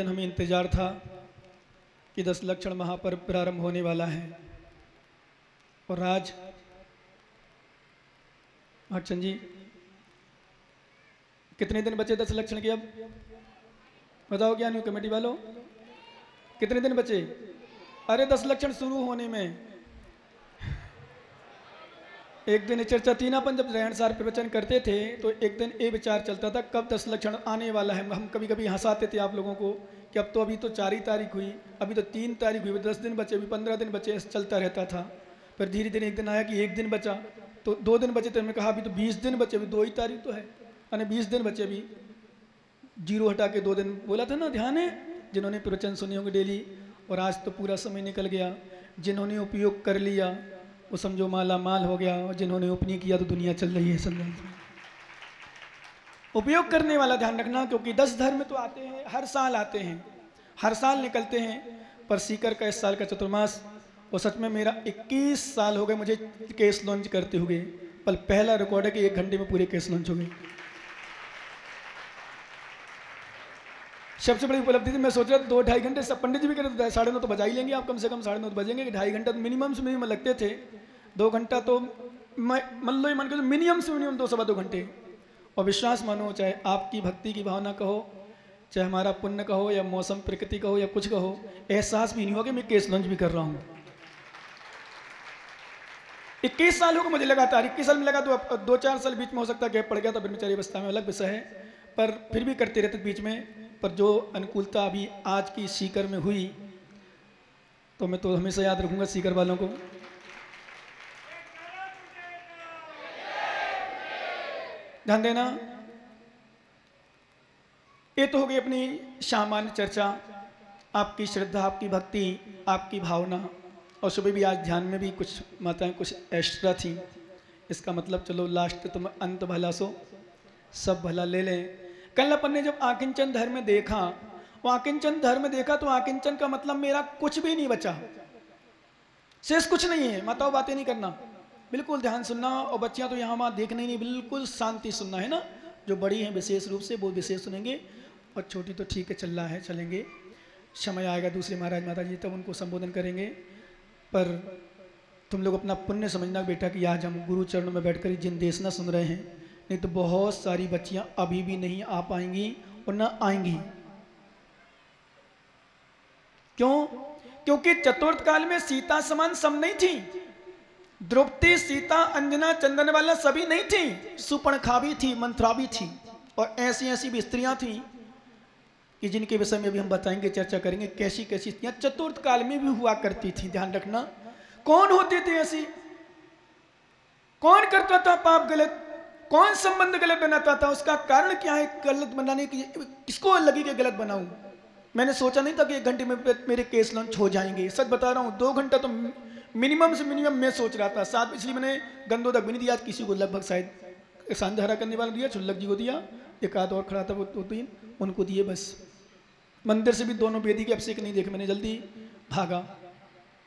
प्रवचन हमें इंतजार था कि 10 लक्षण महापर्व प्रारंभ होने वाला है। और आज हटचंद जी कितने दिन बचे 10 लक्षण के? अब बताओ क्या न्यू कमेटी वालों, कितने दिन बचे? अरे 10 लक्षण शुरू होने में एक दिन चर्चा थी ना, अपन जब रहन सार प्रवचन करते थे तो एक दिन ये विचार चलता था कब 10 लक्षण आने वाला है। हम कभी कभी हंसाते थे आप लोगों को कि अब तो अभी तो 4 ही तारीख हुई, अभी तो 3 तारीख हुई, 10 दिन बचे, अभी 15 दिन बचे, चलता रहता था। फिर धीरे धीरे एक दिन आया कि एक दिन बचा, तो 2 दिन बचे, तो हमने कहा अभी तो 20 दिन बचे, अभी 2 ही तारीख तो है, यानी 20 दिन बचे, अभी 0 हटा के 2 दिन बोला था ना। ध्यान है जिन्होंने प्रवचन सुने होंगे डेली। और आज तो पूरा समय निकल गया। जिन्होंने उपयोग कर लिया वो समझो माला माल हो गया, और जिन्होंने उपयोग किया तो दुनिया चल रही है। समझो उपयोग करने वाला ध्यान रखना, क्योंकि 10 धर्म तो आते हैं, हर साल आते हैं, हर साल निकलते हैं। पर सीकर का इस साल का चतुर्मास, और सच में मेरा 21 साल हो गए मुझे केस लॉन्च करते हुए। पर पहला रिकॉर्ड है कि 1 घंटे में पूरे केस लॉन्च हो गए। सबसे बड़ी उपलब्धि थी। मैं सोच रहा था 2-2.5 घंटे, सब पंडित जी भी कहते थे 9:30 तो बजा ही लेंगे आप, कम से कम 9:30 तो बजेंगे, कि 2.5 घंटा तो मिनिमम से मिनिमम लगते थे। 2 घंटा तो मान लो, मान के मिनिमम से मिनिमम 2-2.25 घंटे। और विश्वास मानो, चाहे आपकी भक्ति की भावना कहो, चाहे हमारा पुण्य कहो, या मौसम प्रकृति कहो, या कुछ कहो, एहसास भी नहीं हुआ कि मैं केस लॉन्च भी कर रहा हूँ। 21 साल हो गए मुझे लगातार। 21 साल में लगा तो 2-4 साल बीच में हो सकता है गैप पड़ गया, तो ब्रह्मचारी अवस्था में अलग विषय है, पर फिर भी करते रहते बीच में। पर जो अनुकूलता अभी आज की सीकर में हुई, तो मैं तो हमेशा याद रखूंगा सीकर वालों को। ध्यान देना। ये तो हो गई अपनी सामान्य चर्चा, आपकी श्रद्धा, आपकी भक्ति, आपकी भावना। और सुबह भी आज ध्यान में भी कुछ माताएं कुछ एक्स्ट्रा थी। इसका मतलब चलो लास्ट तुम अंत भला सो सब भला ले लें। कल अपन ने जब आकिंचन धर्म देखा, वो आकिंचन धर्म देखा, तो आकिंचन का मतलब मेरा कुछ भी नहीं बचा, शेष कुछ नहीं है। माताओं बातें नहीं करना, बिल्कुल ध्यान सुनना। और बच्चियां तो यहाँ वहाँ देखना ही नहीं, बिल्कुल शांति सुनना है ना। जो बड़ी हैं विशेष रूप से वो विशेष सुनेंगे, और छोटी तो ठीक है चल रहा है, चलेंगे। समय आएगा दूसरे महाराज माता जी तब उनको संबोधन करेंगे। पर तुम लोग अपना पुण्य समझना बेटा कि आज हम गुरु चरणों में बैठकर जिन देशना सुन रहे हैं, नहीं तो बहुत सारी बच्चियां अभी भी नहीं आ पाएंगी और ना आएंगी। क्यों? क्योंकि चतुर्थ काल में सीता समान सब नहीं थी। द्रौपदी, सीता, अंजना, चंदनवाला सभी नहीं थी। सुपर्णखा भी थी, मंथरा भी थी, और ऐसी ऐसी भी स्त्रियां थी कि जिनके विषय में भी हम बताएंगे, चर्चा करेंगे। कैसी कैसी स्त्रियां चतुर्थ काल में भी हुआ करती थी। ध्यान रखना। कौन होती थी ऐसी? कौन करता था पाप गलत? कौन संबंध गलत बनाता था? उसका कारण क्या है गलत बनाने की? किसको लगी कि गलत बनाऊं? मैंने सोचा नहीं था कि 1 घंटे में मेरे केस लॉन्च हो जाएंगे। सच बता रहा हूं, 2 घंटा तो मिनिमम से मिनिमम मैं सोच रहा था। साथ इसलिए मैंने गंदोदक भी नहीं दिया किसी को, लगभग शायद सांधारा करने वाला दिया, छुल्लक जी को दिया, एक आध और खड़ा था वो 2-3 उनको दिए बस। मंदिर से भी दोनों वेदी के अभिषेक नहीं देखे, मैंने जल्दी भागा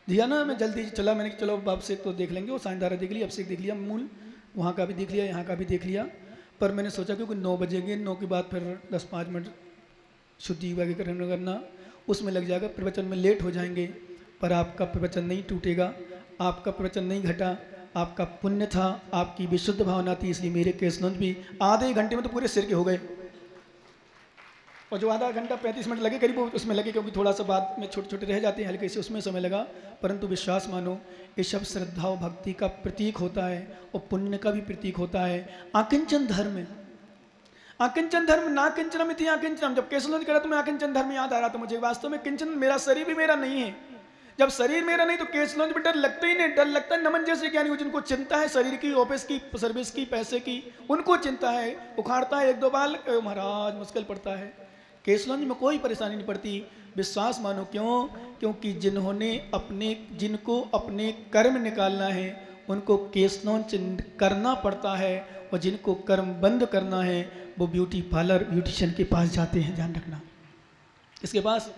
दिया ना, मैं जल्दी चला। मैंने चलो अभिषेक तो देख लेंगे, वो सांधारा देख लिया, अभिषेक देख लिया, मूल वहाँ का भी देख लिया, यहाँ का भी देख लिया। पर मैंने सोचा क्योंकि 9 बजेंगे, 9 के बाद फिर 10-5 मिनट शुद्धि वगैरह करना, उसमें लग जाएगा, प्रवचन में लेट हो जाएंगे। पर आपका प्रवचन नहीं टूटेगा, आपका प्रवचन नहीं घटा, आपका पुण्य था, आपकी विशुद्ध भावना थी। इसलिए मेरे केस लॉन्च भी आधे घंटे में तो पूरे सिर के हो गए। और जो आधा घंटा 35 मिनट लगे करीब उसमें लगे, क्योंकि थोड़ा सा बाद में छोटे छोटे रह जाते हैं हल्के से, उसमें समय लगा। परंतु विश्वास मानो, ये सब श्रद्धा और भक्ति का प्रतीक होता है, और पुण्य का भी प्रतीक होता है। आकिंचन धर्म, आकिंचन धर्म ना किंचन में थी आकिंचन। जब केस लॉन्च करा तो मैं आकिंचन धर्म याद आ रहा था मुझे। वास्तव में किंचन मेरा शरीर भी मेरा नहीं है। जब शरीर मेरा नहीं तो केस लॉन्च में डर लगता ही नहीं। डर लगता है नमन जैसे ज्ञानी को, जिनको चिंता है शरीर की, ऑफिस की, सर्विस की, पैसे की, उनको चिंता है। उखाड़ता है 1-2 बाल, महाराज मुश्किल पड़ता है। केस लॉन्च में कोई परेशानी नहीं पड़ती, विश्वास मानो। क्यों? क्योंकि जिनको अपने कर्म निकालना है उनको केस लॉन्च करना पड़ता है, और जिनको कर्म बंद करना है वो ब्यूटी पार्लर, ब्यूटिशियन के पास जाते हैं। ध्यान रखना। इसके पास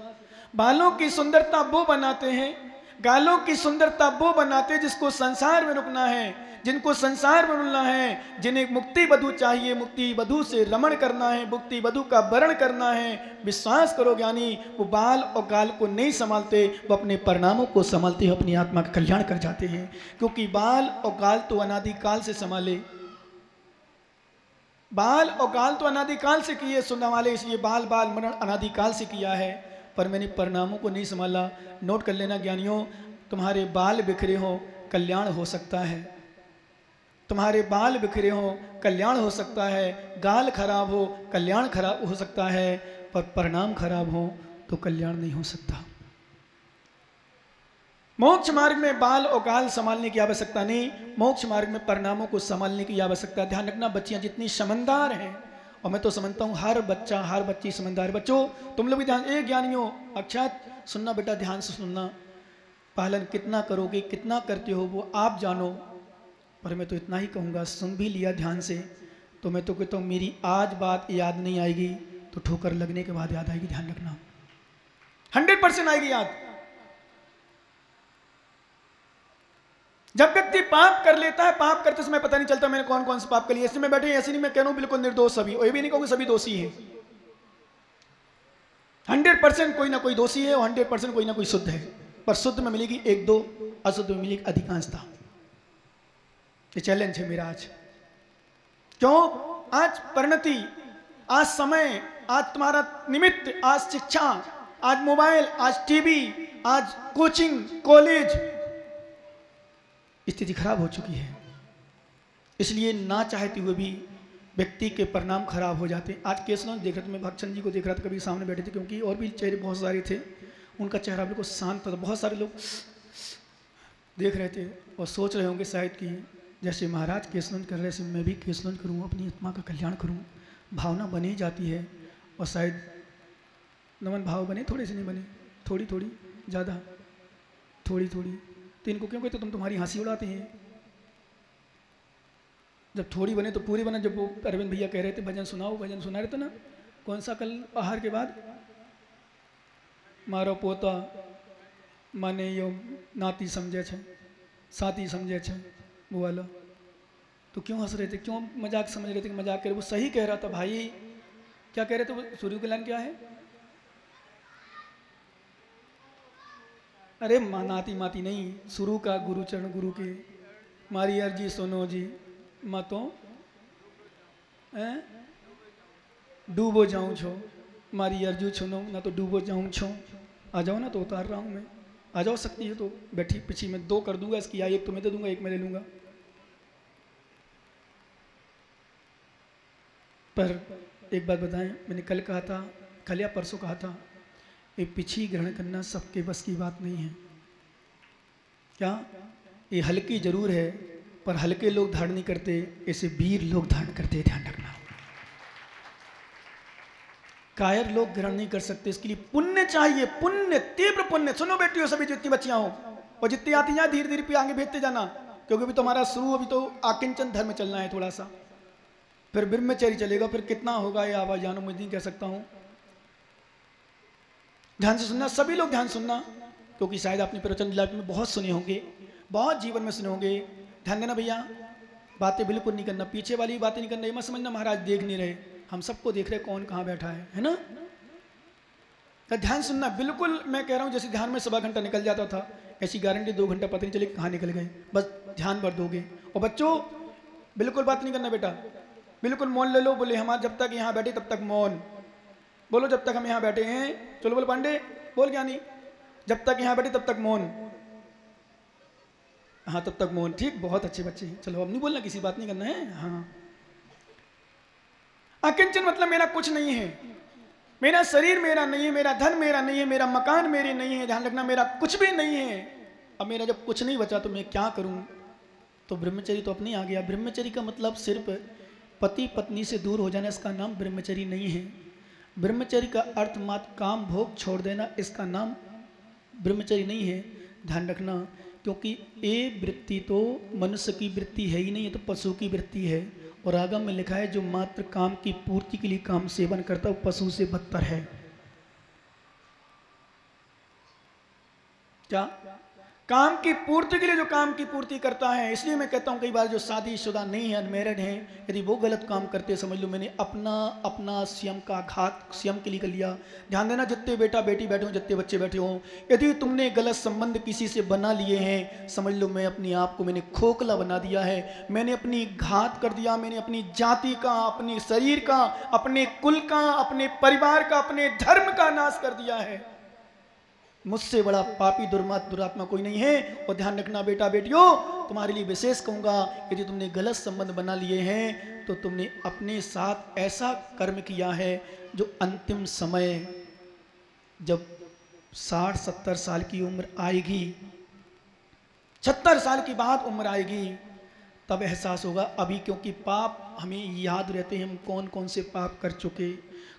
बालों की सुंदरता वो बनाते हैं, गालों की सुंदरता वो बनाते जिसको संसार में रुकना है, जिनको संसार में मिलना है, जिन्हें मुक्ति बधू चाहिए, मुक्ति बधू से रमण करना है, मुक्ति बधू का वरण करना है। विश्वास करो ज्ञानी, वो बाल और गाल को नहीं संभालते, वो अपने परिणामों को संभालते हैं, अपनी आत्मा का कल्याण कर जाते हैं। क्योंकि बाल और गाल तो अनादिकाल से संभाले, बाल और गाल तो अनादिकाल से किए संभाले, इसलिए बाल बाल मरण अनादिकाल से किया है, पर मैंने परिणामों को नहीं संभाला। नोट कर लेना ज्ञानियों, तुम्हारे बाल बिखरे हो कल्याण हो सकता है, तुम्हारे बाल बिखरे हो कल्याण हो सकता है, गाल खराब हो कल्याण खराब हो सकता है, पर परिणाम खराब हो तो कल्याण नहीं हो सकता। मोक्ष मार्ग में बाल और गाल संभालने की आवश्यकता नहीं, मोक्ष मार्ग में परिणामों को संभालने की आवश्यकता। ध्यान रखना, बच्चियां जितनी समझदार हैं, और मैं तो समझता हूं हर बच्चा हर बच्ची समझदार। बच्चों तुम लोग भी ध्यान, एक ज्ञानियों अक्षात सुनना बेटा, ध्यान से सुनना। पालन कितना करोगे, कितना करते हो वो आप जानो, पर मैं तो इतना ही कहूँगा, सुन भी लिया ध्यान से तो मैं तो कहता हूँ मेरी आज बात याद नहीं आएगी तो ठोकर लगने के बाद याद आएगी। ध्यान रखना, 100% आएगी याद। जब व्यक्ति पाप कर लेता है, पाप करते समय पता नहीं चलता मैंने कौन कौन से पाप कर लिए। ऐसे में बैठे, ऐसे नहीं मैं कह रहा हूं बिल्कुल निर्दोष सभी, और ये भी नहीं कहूँगा सभी दोषी हैं। 100% कोई ना कोई दोषी है और 100% कोई ना कोई शुद्ध है, पर शुद्ध में मिलेगी एक दो, अशुद्ध में मिलेगी अधिकांशता। ये चैलेंज है मेरा आज। क्यों? आज परिणति, आज समय, आज तुम्हारा निमित्त, आज शिक्षा, आज मोबाइल, आज टीवी, आज कोचिंग, कॉलेज, स्थिति खराब हो चुकी है। इसलिए ना चाहते हुए भी व्यक्ति के परिणाम खराब हो जाते हैं। आज केस ना देख रहा था, मैं भक्तचंद जी को देख रहा था, कभी सामने बैठे थे, क्योंकि और भी चेहरे बहुत सारे थे, उनका चेहरा बिल्कुल शांत था। बहुत सारे लोग देख रहे थे और सोच रहे होंगे शायद कि जैसे महाराज केसनंद कर रहे, मैं भी केसनंद करूँ, अपनी आत्मा का कल्याण करूँ। भावना बनी जाती है और शायद नमन भाव बने, थोड़े से नहीं बने, थोड़ी थोड़ी, ज़्यादा थोड़ी थोड़ी। तो इनको क्यों कहते, तुम तुम्हारी हंसी उड़ाते हैं। जब थोड़ी बने तो पूरी बने। जब वो अरविंद भैया कह रहे थे भजन सुनाओ, भजन सुना रहे थे ना, कौन सा कल आहार के बाद, मारो पोता माने यो नाती समझे छे, साथी समझे छे, वो वाला। तो क्यों हंस रहे थे, क्यों मजाक समझ रहे थे? मजाक कर, वो सही कह रहा था भाई। क्या कह रहे थे वो? सूर्य कल्याण क्या है? अरे नाती माती नहीं, शुरू का गुरु चरण गुरु के, मारी अर्जी सुनो जी, मातो डूबो जाऊं छो, मारी अर्जू सुनो ना तो डूबो जाऊं छो। आ जाओ ना तो उतार रहा हूं मैं, आ जाओ सकती है तो बैठी पीछे में 2 कर दूंगा इसकी, या 1 तुम्हें दे दूंगा, 1 मैं ले लूंगा। पर एक बात बताएं, मैंने कल कहा था, कल या परसों कहा था, ये पिछी ग्रहण करना सबके बस की बात नहीं है। क्या? ये हल्की जरूर है, पर हल्के लोग धारण नहीं करते, ऐसे वीर लोग धारण करते हैं। ध्यान रखना, कायर लोग ग्रहण नहीं कर सकते। इसके लिए पुण्य चाहिए, पुण्य, तीव्र पुण्य। सुनो बेटियों, सभी जितनी बच्चियां हो और जितनी आती हैं धीरे धीरे आगे भेजते जाना, क्योंकि अभी तो हमारा शुरू, अभी तो आकिंचन धर्म चलना है थोड़ा सा, फिर ब्रह्मचर्य चलेगा, फिर कितना होगा ये आवाज जानो मुझे नहीं कह सकता हूं। ध्यान से सुनना, सभी लोग ध्यान सुनना, क्योंकि शायद आपने प्रवचन लाइफ में बहुत सुने होंगे, बहुत जीवन में सुने होंगे। ध्यान देना भैया, बातें बिल्कुल नहीं करना, पीछे वाली बातें नहीं करना। ये मत समझना महाराज देख नहीं रहे, हम सबको देख रहे कौन कहाँ बैठा है ना। तो ध्यान सुनना बिल्कुल, मैं कह रहा हूँ जैसे ध्यान में 1.25 घंटा निकल जाता था, ऐसी गारंटी 2 घंटा पता नहीं चले कहाँ निकल गए, बस ध्यान भर दोगे। और बच्चों बिल्कुल बात नहीं करना बेटा, बिल्कुल मौन ले लो। बोले हमारे जब तक यहाँ बैठे तब तक मौन बोलो, जब तक हम यहाँ बैठे हैं। चलो बोलो पांडे, बोल क्या नहीं, जब तक यहाँ बैठे तब तक मौन, हाँ तब तक मौन, ठीक, बहुत अच्छे बच्चे हैं। चलो अब नहीं बोलना, किसी बात नहीं करना है। हाँ, अकिंचन मतलब मेरा कुछ नहीं है, मेरा शरीर मेरा नहीं है, मेरा धन मेरा नहीं है, मेरा मकान मेरे नहीं है। ध्यान रखना, मेरा कुछ भी नहीं है। अब मेरा जब कुछ नहीं बचा तो मैं क्या करूं? तो ब्रह्मचर्य तो अपनी आ गया। ब्रह्मचर्य का मतलब सिर्फ पति पत्नी से दूर हो जाना, इसका नाम ब्रह्मचर्य नहीं है। ब्रह्मचर्य का अर्थ मात्र काम भोग छोड़ देना, इसका नाम ब्रह्मचर्य नहीं है। ध्यान रखना, क्योंकि ये वृत्ति तो मनुष्य की वृत्ति है ही नहीं, ये तो पशु की वृत्ति है। और आगम में लिखा है जो मात्र काम की पूर्ति के लिए काम सेवन करता है वो पशु से बदतर है। क्या? काम की पूर्ति के लिए जो काम की पूर्ति करता है। इसलिए मैं कहता हूं कई बार जो शादीशुदा नहीं है, अनमैरिड हैं, यदि वो गलत काम करते समझ लो मैंने अपना अपना स्वयं का घात स्वयं के लिए कर लिया। ध्यान देना, जितने बेटा बेटी बैठे हो, जितने बच्चे बैठे हों, यदि तुमने गलत संबंध किसी से बना लिए हैं, समझ लो मैं अपने आप को मैंने खोखला बना दिया है, मैंने अपनी घात कर दिया, मैंने अपनी जाति का, अपने शरीर का, अपने कुल का, अपने परिवार का, अपने धर्म का नाश कर दिया है। मुझसे बड़ा पापी दुरात्मा कोई नहीं है। और ध्यान रखना बेटा बेटियों, तुम्हारे लिए विशेष कहूंगा, यदि तुमने गलत संबंध बना लिए हैं तो तुमने अपने साथ ऐसा कर्म किया है जो अंतिम समय जब 60-70 साल की उम्र आएगी, 76 साल की बाद उम्र आएगी, तब एहसास होगा। अभी क्योंकि पाप हमें याद रहते हैं, हम कौन कौन से पाप कर चुके,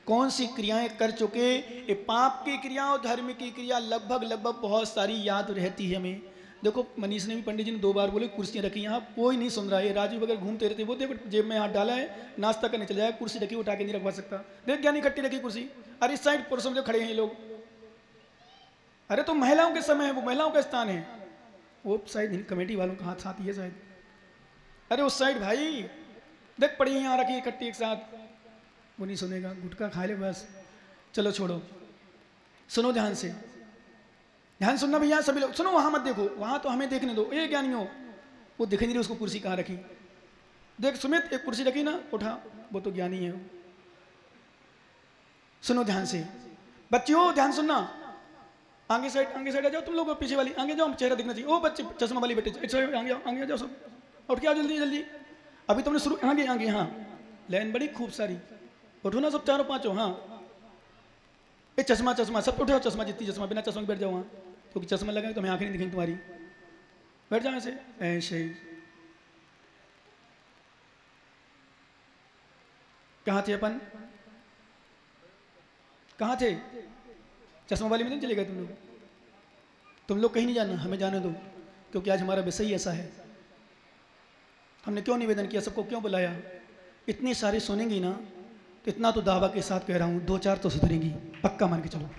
कौन सी क्रियाएं कर चुके। ये पाप की क्रिया और धर्म की क्रिया लगभग बहुत सारी याद रहती है हमें। देखो मनीष ने भी, पंडित जी ने 2 बार बोले कुर्सियां रखी, यहाँ कोई नहीं सुन रहा है। राजू वगैरह घूमते रहते, वो देखो जेब में हाथ डाला है, नाश्ता करने चल जाए, कुर्सी रखी उठा के नहीं रखवा सकता। देख ज्ञानी इकट्ठी रखी कुर्सी, अरे इस साइड पुरुषों में जो खड़े हैं लोग, अरे तो महिलाओं के समय है, वो महिलाओं का स्थान है। वो साइड कमेटी वालों का हाथ साथ ही है शायद, अरे उस साइड भाई देख पड़ी यहाँ रखी इकट्ठी एक साथ, वो नहीं सुनेगा, गुटखा खा ले बस। चलो छोड़ो, सुनो ध्यान से, ध्यान सुनना भैया सभी लोग सुनो। वहां मत देखो, वहां तो हमें देखने दो। ये ज्ञानियों, वो दिख नहीं रही उसको कुर्सी कहाँ रखी। देख सुमित, एक कुर्सी रखी ना, उठा, वो तो ज्ञानी है। सुनो ध्यान से बच्चियों, ध्यान सुनना। आगे साइड आ जाओ तुम लोग, पीछे वाली आगे जाओ, चेहरा दिखना चाहिए। ओ बच्चे चश्मा वाली बेटे आगे जाओ सब, उठ के आओ जल्दी जल्दी। अभी तुमने शुरू, आगे हाँ, लाइन बड़ी खूब सारी, उठो ना सब चारों पांचों। हाँ ये चश्मा सब उठाओ, चश्मा जितनी चश्मा, बिना चश्मा बैठ जाओ वहाँ, क्योंकि चश्मा लगाएंगे तो हमें आंखें नहीं दिखेंगी तुम्हारी। बैठ जाओ ऐसे ऐसे। कहाँ थे अपन, कहाँ थे? चश्मा वाली में नहीं चले गए तुम लोग? तुम लोग कहीं नहीं जाना, हमें जाने दो, क्योंकि आज हमारा विषय ऐसा है। हमने क्यों निवेदन किया, सबको क्यों बुलाया? इतनी सारी सुनेंगी ना, तो इतना तो दावा के साथ कह रहा हूं, 2-4 तो सुधरेंगी, पक्का मान के चलो।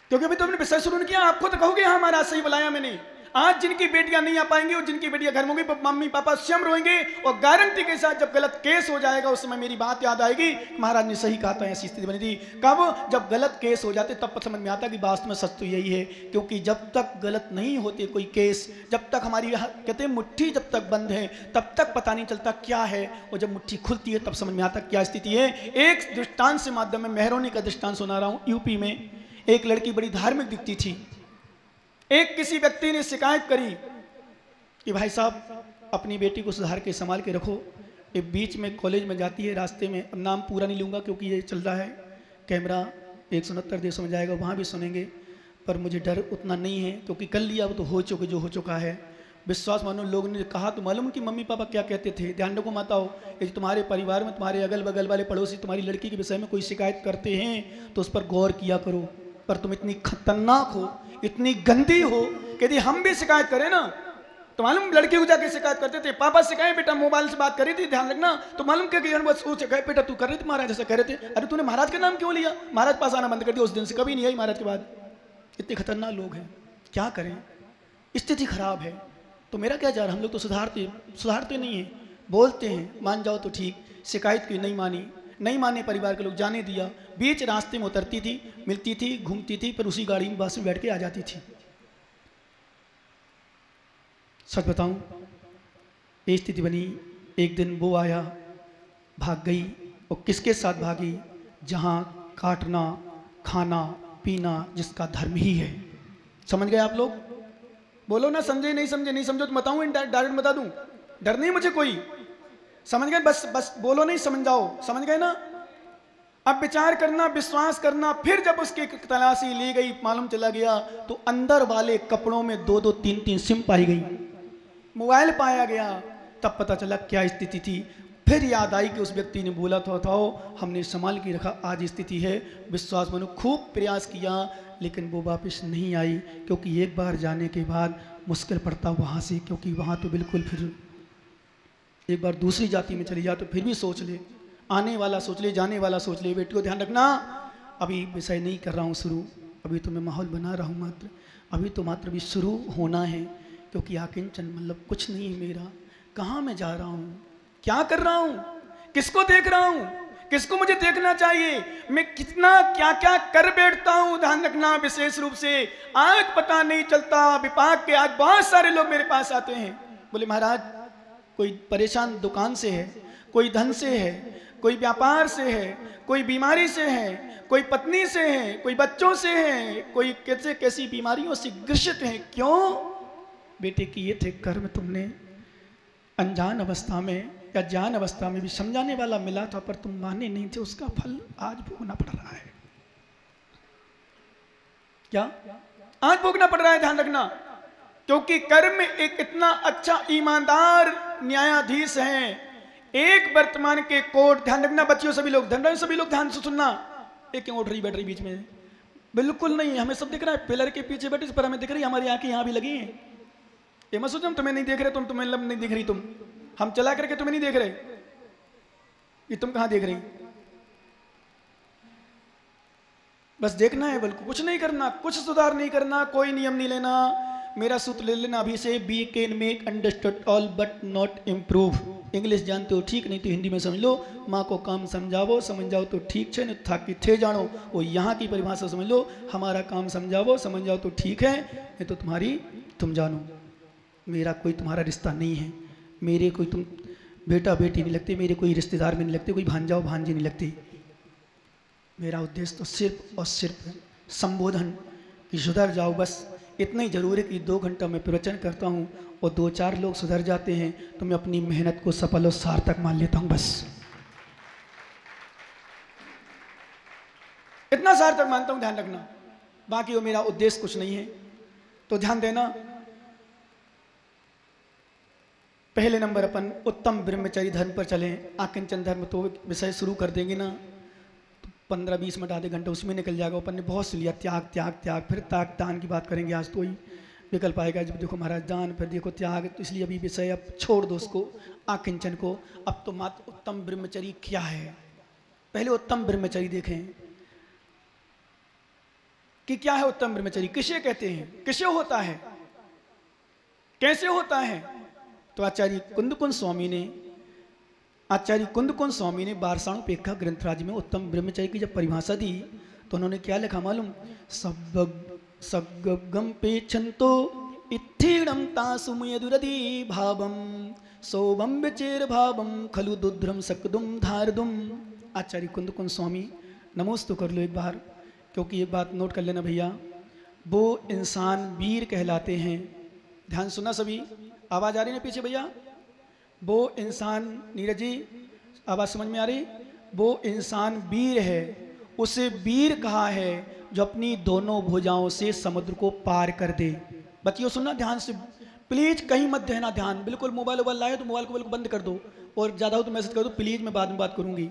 क्योंकि अभी तो हमने विषय शुरू नहीं किया, आप खुद कहोगे हमारा सही बुलाया मैंने। आज जिनकी बेटियां नहीं आ पाएंगी और जिनकी बेटियां घर में होंगी, मम्मी पापा स्वयं रोएंगे, और गारंटी के साथ जब गलत केस हो जाएगा उस समय मेरी बात याद आएगी, महाराज ने सही कहा था, ऐसी स्थिति बनी थी। कब? जब गलत केस हो जाते तब समझ में आता कि वास्तव में सच तो यही है। क्योंकि जब तक गलत नहीं होते कोई केस, जब तक हमारी कहते हैं मुट्ठी जब तक बंद है तब तक पता नहीं चलता क्या है, और जब मुट्ठी खुलती है तब समझ में आता क्या स्थिति है। एक दृष्टांत से माध्यम में मेहरौनी का दृष्टांत सुना रहा हूं। यूपी में एक लड़की बड़ी धार्मिक दिखती थी। एक किसी व्यक्ति ने शिकायत करी कि भाई साहब अपनी बेटी को सुधार के संभाल के रखो, ये बीच में कॉलेज में जाती है, रास्ते में, अब नाम पूरा नहीं लूँगा क्योंकि ये चल रहा है, कैमरा 169 देशों में जाएगा, वहाँ भी सुनेंगे, पर मुझे डर उतना नहीं है क्योंकि कर लिया वो तो हो चुके, जो हो चुका है। विश्वास मानो, लोग ने कहा तो मालूम कि मम्मी पापा क्या कहते थे। ध्यान रखो माताओं, यदि तुम्हारे परिवार में, तुम्हारे अगल बगल वाले पड़ोसी तुम्हारी लड़की के विषय में कोई शिकायत करते हैं तो उस पर गौर किया करो। पर तुम इतनी खतरनाक हो, इतनी गंदी हो कि यदि हम भी शिकायत करें ना, तो मालूम लड़की को जाके शिकायत करते थे, पापा से कहे बेटा मोबाइल से बात करी थी, ध्यान रखना, तो मालूम क्या कि बेटा तू कर रही थी महाराज जैसा कह रहे थे, अरे तूने महाराज का नाम क्यों लिया? महाराज पास आना बंद कर दिया, उस दिन से कभी नहीं आई महाराज के बाद। इतने खतरनाक लोग हैं, क्या करें, स्थिति खराब है। तो मेरा क्या जा रहा, हम लोग तो सुधारते नहीं हैं, बोलते हैं मान जाओ तो ठीक, शिकायत की नहीं माने परिवार के लोग, जाने दिया, बीच रास्ते में उतरती थी, मिलती थी, घूमती थी, पर उसी गाड़ी में बस में बैठ के आ जाती थी। सच बताऊं, ये स्थिति बनी। एक दिन वो आया, भाग गई, और किसके साथ भागी? जहां काटना, खाना, पीना जिसका धर्म ही है। समझ गए आप लोग? बोलो ना, समझे नहीं समझे? नहीं समझो तो बताऊं, डायरेक्ट बता दूं, डर नहीं मुझे कोई। समझ गए? बस बोलो नहीं, समझ जाओ, समझ गए ना? अब विचार करना, विश्वास करना। फिर जब उसकी तलाशी ली गई, मालूम चला गया तो अंदर वाले कपड़ों में 2-2, 3-3 सिम पाई गई, मोबाइल पाया गया। तब पता चला क्या स्थिति थी। फिर याद आई कि उस व्यक्ति ने बोला था हमने संभाल के रखा, आज स्थिति है। विश्वास मानो खूब प्रयास किया, लेकिन वो वापस नहीं आई, क्योंकि एक बार जाने के बाद मुश्किल पड़ता वहाँ से, क्योंकि वहाँ तो बिल्कुल, फिर एक बार दूसरी जाति में चली जा तो फिर भी सोच ले, आने वाला सोच ले, जाने वाला सोच ले। बेटियों ध्यान रखना, अभी विषय नहीं कर रहा हूँ शुरू, अभी तो मैं माहौल बना रहा हूँ मात्र, अभी तो मात्र भी शुरू होना है, क्योंकि आकिंचन मतलब कुछ नहीं है मेरा। कहाँ मैं जा रहा हूँ, क्या कर रहा हूँ, किसको देख रहा हूँ, किसको मुझे देखना चाहिए, मैं कितना क्या क्या कर बैठता हूँ। ध्यान रखना विशेष रूप से आज पता नहीं चलता, विपाक के आज बहुत सारे लोग मेरे पास आते हैं, बोले महाराज कोई परेशान दुकान से है, कोई धन से है, कोई व्यापार से है, कोई बीमारी से है, कोई पत्नी से है, कोई बच्चों से है, कोई कैसे कैसी बीमारियों से ग्रसित है। क्यों बेटे कि ये थे कर्म तुमने अनजान अवस्था में या ज्ञान अवस्था में भी समझाने वाला मिला था, पर तुम माने नहीं थे, उसका फल आज भोगना पड़ रहा है। क्या आज भोगना पड़ रहा है, ध्यान रखना। क्योंकि कर्म एक इतना अच्छा ईमानदार न्यायाधीश है, एक वर्तमान के कोर्ट। ध्यान रखना बच्चियों, सभी लोग ध्यान, सभी लोग ध्यान से सुनना। एक क्यों उठ रही बैठ रही बीच में, बिल्कुल नहीं, हमें सब दिख रहा है, पिलर के पीछे बैठी पर हमें दिख रही है, हमारी आंखें यहाँ भी लगी हैं। ये मत सोचो हम तुम्हें नहीं देख रहे, तुम्हें लब नहीं दिख रही, तुम हम चला करके तुम्हें नहीं देख रहे, ये तुम कहां देख रही। बस देखना है, बल्कि कुछ नहीं करना, कुछ सुधार नहीं करना, कोई नियम नहीं लेना। मेरा सूत्र ले लेना अभी से, be can make understood all but not improve. English जानते हो ठीक, नहीं तो हिंदी में समझ लो। माँ को काम समझावो, समझ जाओ तो ठीक है, नहीं थाकी थे जानो, वो यहाँ की परिभाषा समझ लो। हमारा काम समझावो, समझ जाओ तो ठीक है, नहीं तो तुम्हारी तुम जानो। मेरा कोई तुम्हारा रिश्ता नहीं है, मेरे कोई तुम बेटा बेटी नहीं लगते, मेरे कोई रिश्तेदार में नहीं लगते, कोई भांजा भांजी नहीं लगती। मेरा उद्देश्य तो सिर्फ और सिर्फ संबोधन कि सुधर जाओ, बस इतना ही जरूर है कि 2 घंटा मैं प्रवचन करता हूँ और 2-4 लोग सुधर जाते हैं तो मैं अपनी मेहनत को सफल और सार्थक मान लेता हूँ। बस इतना सार्थक मानता हूँ, ध्यान रखना। बाकी वो मेरा उद्देश्य कुछ नहीं है, तो ध्यान देना। पहले नंबर अपन उत्तम ब्रह्मचर्य धर्म पर चलें। आकिंचन धर्म तो विषय शुरू कर देंगे ना, तो 15-20 मिनट आधे घंटे उसमें निकल जाएगा। अपन ने बहुत से लिया, त्याग त्याग त्याग, फिर त्याग दान की बात करेंगे। आज तो ही विकल्प आएगा, जब देखो महाराज दान, फिर देखो त्याग, तो इसलिए अभी विषय अब छोड़ दो उसको, आकिंचन को। अब तो मात्र उत्तम ब्रह्मचर्य क्या है, पहले उत्तम ब्रह्मचर्य देखें कि क्या है उत्तम ब्रह्मचर्य, किसे कहते हैं, किसे होता है, कैसे होता है। तो आचार्य कुंदकुंज स्वामी ने वार्षाणुपेक्षा ग्रंथराज में उत्तम ब्रह्मचर्य की जब परिभाषा दी तो उन्होंने क्या लिखा मालूम, सगम पेक्षंतो इत्थीणम तासुमयदुरदी भावम सोवम विचेर भावम खलु दुध्रम सकदुम धारदुम। आचार्य कुंदकुंज स्वामी, नमोस्तु कर लो एक बार, क्योंकि एक बात नोट कर लेना भैया, वो इंसान वीर कहलाते हैं। ध्यान सुना सभी, आवाज आ रही है पीछे भैया, वो इंसान, नीरज जी आवाज समझ में आ रही, वो इंसान वीर है, उसे वीर कहा है जो अपनी दोनों भुजाओं से समुद्र को पार कर दे। बच्चियों सुनना ध्यान से प्लीज, कहीं मत देना ध्यान, बिल्कुल मोबाइल लाए तो मोबाइल को बिल्कुल बंद कर दो, और ज्यादा हो तो मैसेज कर दो प्लीज, मैं बाद में बात करूंगी।